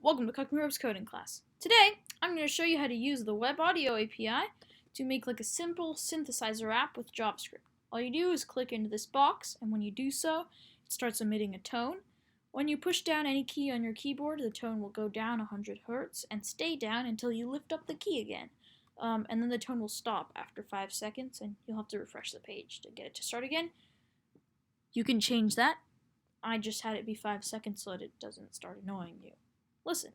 welcome to Cukmekerb's coding class. Today, I'm going to show you how to use the Web Audio API to make like a simple synthesizer app with JavaScript. All you do is click into this box, and when you do so, it starts emitting a tone. When you push down any key on your keyboard, the tone will go down 100 Hz and stay down until you lift up the key again. And then the tone will stop after 5 seconds, and you'll have to refresh the page to get it to start again. You can change that. I just had it be 5 seconds so that it doesn't start annoying you. Listen.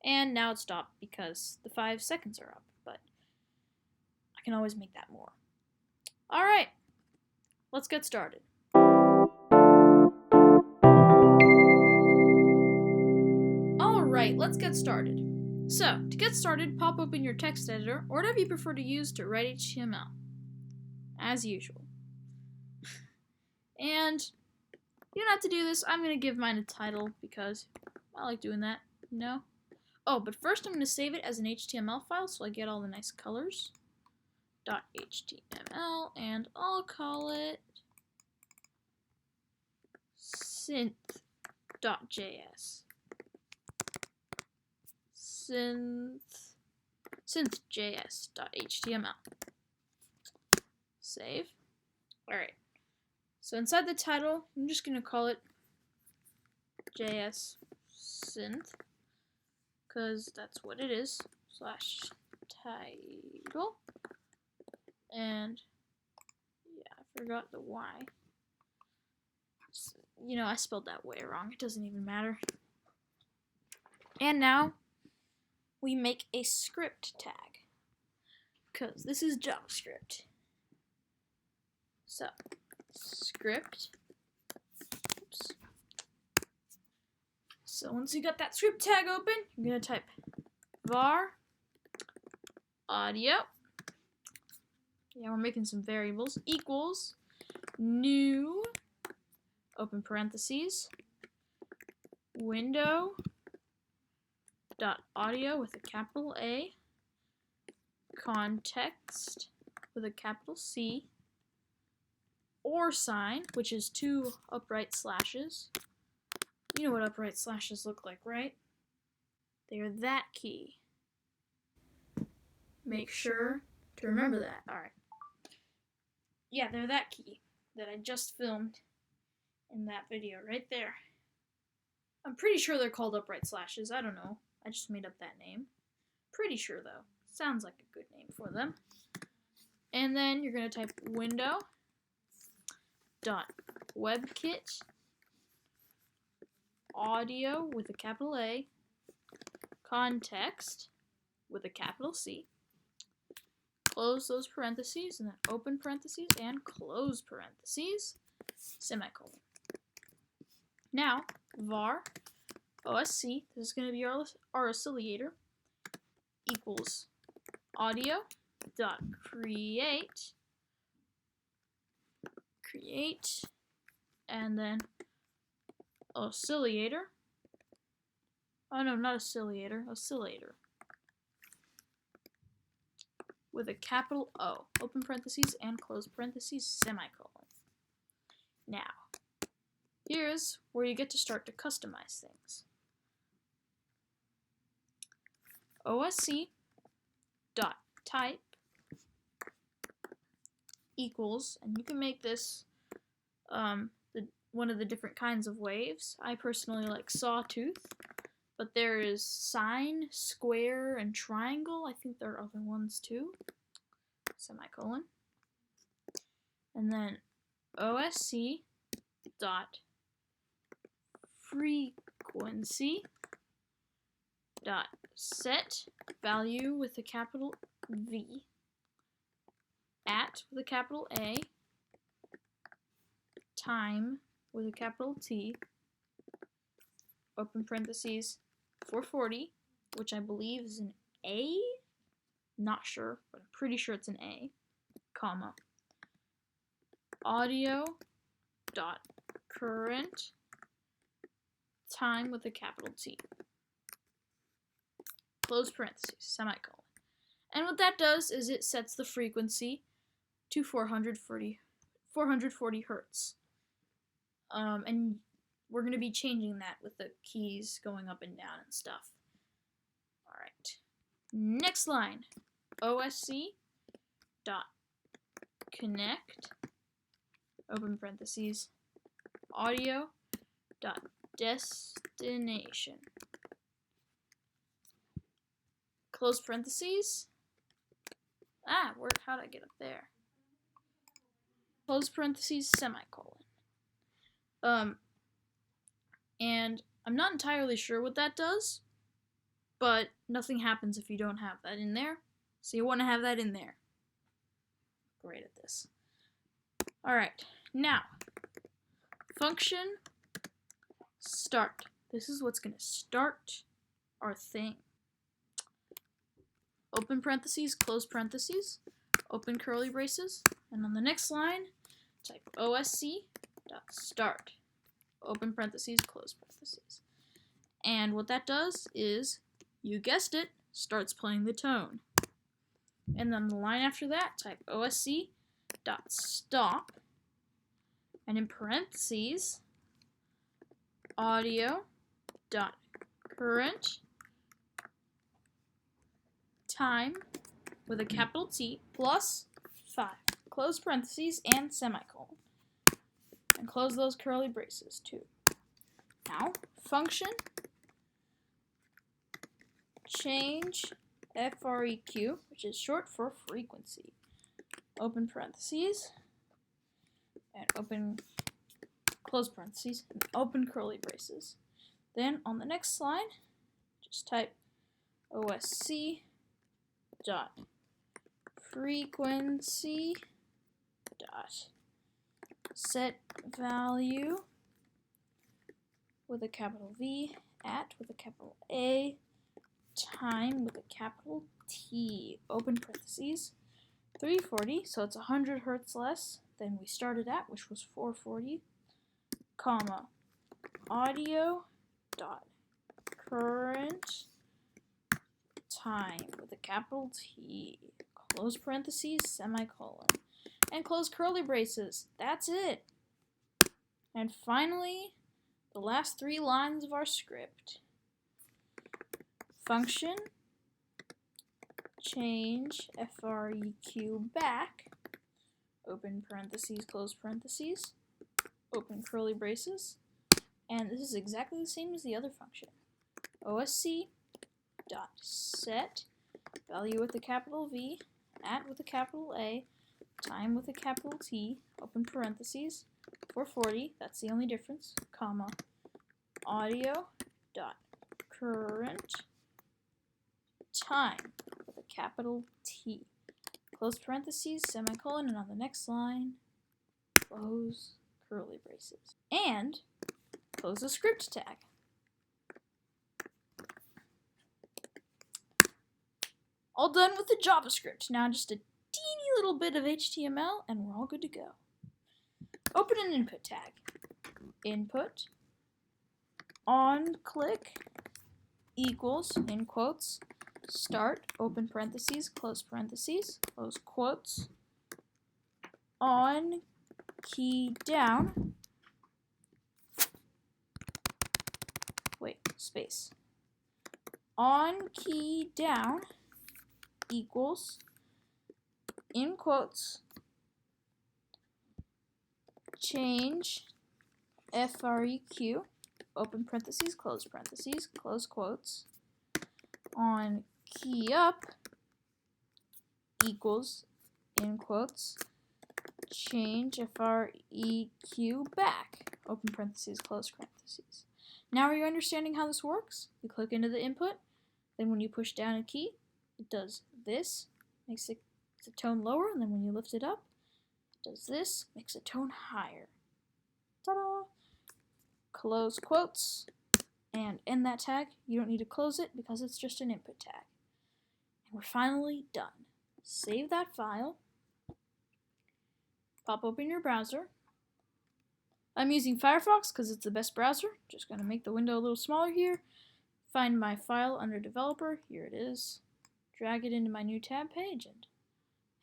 And now it stopped because the 5 seconds are up, but I can always make that more. Alright, let's get started. Alright, let's get started. So, to get started, pop open your text editor, or whatever you prefer to use to write HTML. As usual. And you don't have to do this. I'm going to give mine a title because I like doing that, you know? Oh, but first I'm going to save it as an HTML file so I get all the nice colors. .html, and I'll call it synth.js. synthjs.html. Save. Alright. So inside the title, I'm just going to call it JS synth, because that's what it is, /title. And yeah, I forgot the Y. You know, I spelled that way wrong. It doesn't even matter. And now we make a script tag, because this is JavaScript. So, script. Oops. So once you got that script tag open, you're going to type var audio. Yeah, we're making some variables. Equals new, open parentheses, window dot audio with a capital A, context with a capital C, or sign, which is 2 upright slashes. You know what upright slashes look like, right? They are that key. Make sure to remember that. Alright. Yeah, they're that key that I just filmed in that video right there. I'm pretty sure they're called upright slashes. I don't know. I just made up that name. Pretty sure, though. Sounds like a good name for them. And then you're going to type window.webkit audio with a capital A, context with a capital C, close those parentheses, and then open parentheses and close parentheses, semicolon. Now, var OSC, this is going to be our oscillator, equals audio dot create, and then oscillator. Oh no, not oscillator, oscillator. With a capital O, open parentheses and close parentheses, semicolon. Now, here's where you get to start to customize things. OSC.type equals, and you can make this one of the different kinds of waves. I personally like sawtooth, but there is sine, square, and triangle. I think there are other ones too. Semicolon. And then OSC dot frequency dot set value with a capital V, at with a capital A, time with a capital T, open parentheses, 440, which I believe is an A, not sure, but I'm pretty sure it's an A, comma, audio dot current time with a capital T, close parentheses, semicolon. And what that does is it sets the frequency to 440 440 hertz. And we're going to be changing that with the keys going up and down and stuff. Alright. Next line. OSC dot connect, open parentheses, audio dot destination, close parentheses. How'd I get up there? Close parentheses, semicolon. And I'm not entirely sure what that does, but nothing happens if you don't have that in there. So you want to have that in there. Great at this. Alright, now, function start. This is what's going to start our thing. Open parentheses, close parentheses, open curly braces, and on the next line, type OSC.start, open parentheses, close parentheses. And what that does is, you guessed it, starts playing the tone. And then the line after that, type OSC.stop, and in parentheses, audio.current time with a capital T plus 5, close parentheses and semicolon, and close those curly braces too. Now, function change FREQ, which is short for frequency, open parentheses and open close parentheses and open curly braces. Then on the next line, just type OSC dot frequency dot set value with a capital V at with a capital A time with a capital T, open parentheses, 340, so it's 100 hertz less than we started at, which was 440, comma, audio dot current time with a capital T, close parentheses, semicolon, and close curly braces. That's it. And finally, the last 3 lines of our script. Function change FREQ back, open parentheses, close parentheses, open curly braces, and this is exactly the same as the other function. OSC dot set value with a capital V at with a capital A time with a capital T, open parentheses, 440, that's the only difference, comma, audio dot current time with a capital T, close parentheses, semicolon, and on the next line, close curly braces, and close the script tag. All done with the JavaScript. Now just a teeny little bit of HTML, and we're all good to go. Open an input tag. Input on click equals, in quotes, start, open parentheses, close quotes, on key down, space, on key down equals, in quotes, change FREQ, open parentheses, close quotes, on key up equals, in quotes, change FREQ back, open parentheses, close parentheses. Now are you understanding how this works? You click into the input, then when you push down a key, it does this, makes the tone lower, and then when you lift it up, it does this, makes the tone higher. Ta-da! Close quotes, and in that tag, you don't need to close it because it's just an input tag. And we're finally done. Save that file, pop open your browser. I'm using Firefox because it's the best browser. Just going to make the window a little smaller here. Find my file under developer. Here it is. Drag it into my new tab page and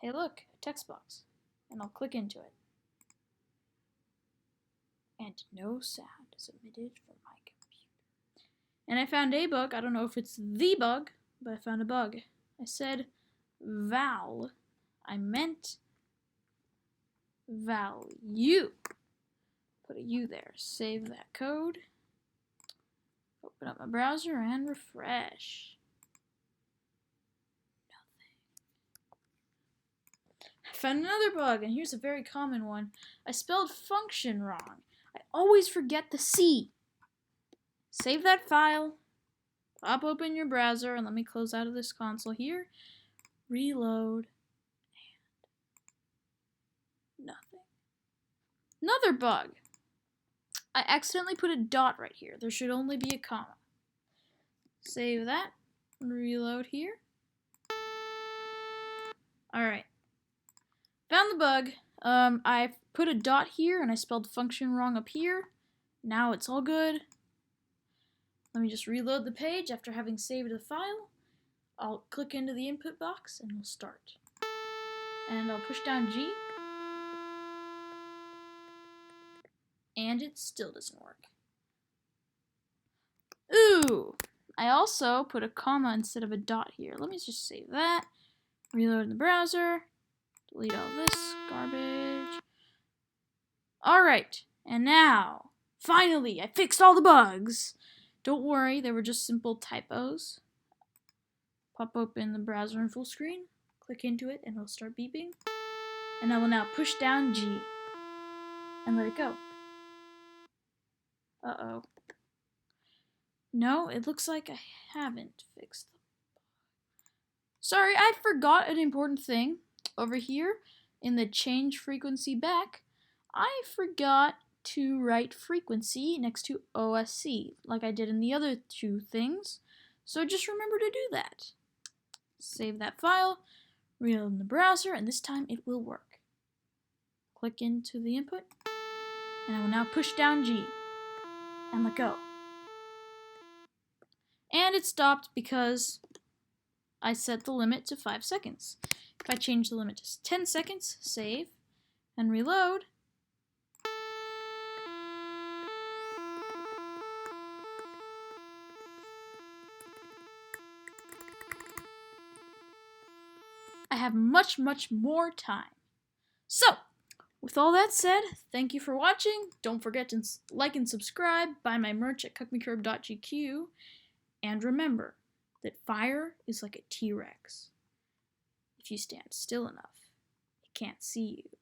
hey look, a text box. And I'll click into it. and no sound is emitted from my computer. And I found a bug. I don't know if it's the bug, but I found a bug. I said val. I meant value. Put a U there. Save that code. Open up my browser and refresh. I found another bug, and here's a very common one. I spelled function wrong. I always forget the C. Save that file. Pop open your browser, and let me close out of this console here. Reload. And nothing. Another bug. I accidentally put a dot right here. There should only be a comma. Save that. Reload here. Alright. Found the bug. I put a dot here and I spelled function wrong up here. Now it's all good. Let me just reload the page after having saved the file. I'll click into the input box and we'll start. And I'll push down G. And it still doesn't work. Ooh! I also put a comma instead of a dot here. Let me just save that. Reload the browser. Delete all this garbage. Alright, and now, finally, I fixed all the bugs. Don't worry, they were just simple typos. Pop open the browser in full screen. Click into it and it'll start beeping. And I will now push down G. And let it go. Uh-oh. No, it looks like I haven't fixed them. Sorry, I forgot an important thing. Over here, in the change frequency back, I forgot to write frequency next to OSC, like I did in the other two things. So just remember to do that. Save that file, reload in the browser, and this time it will work. Click into the input, and I will now push down G and let go. And it stopped because I set the limit to 5 seconds. If I change the limit to 10 seconds, save, and reload, I have much, much more time. So, with all that said, thank you for watching. Don't forget to like and subscribe, buy my merch at Cukmekerb.gq, and remember that fire is like a T-Rex. If you stand still enough, it can't see you.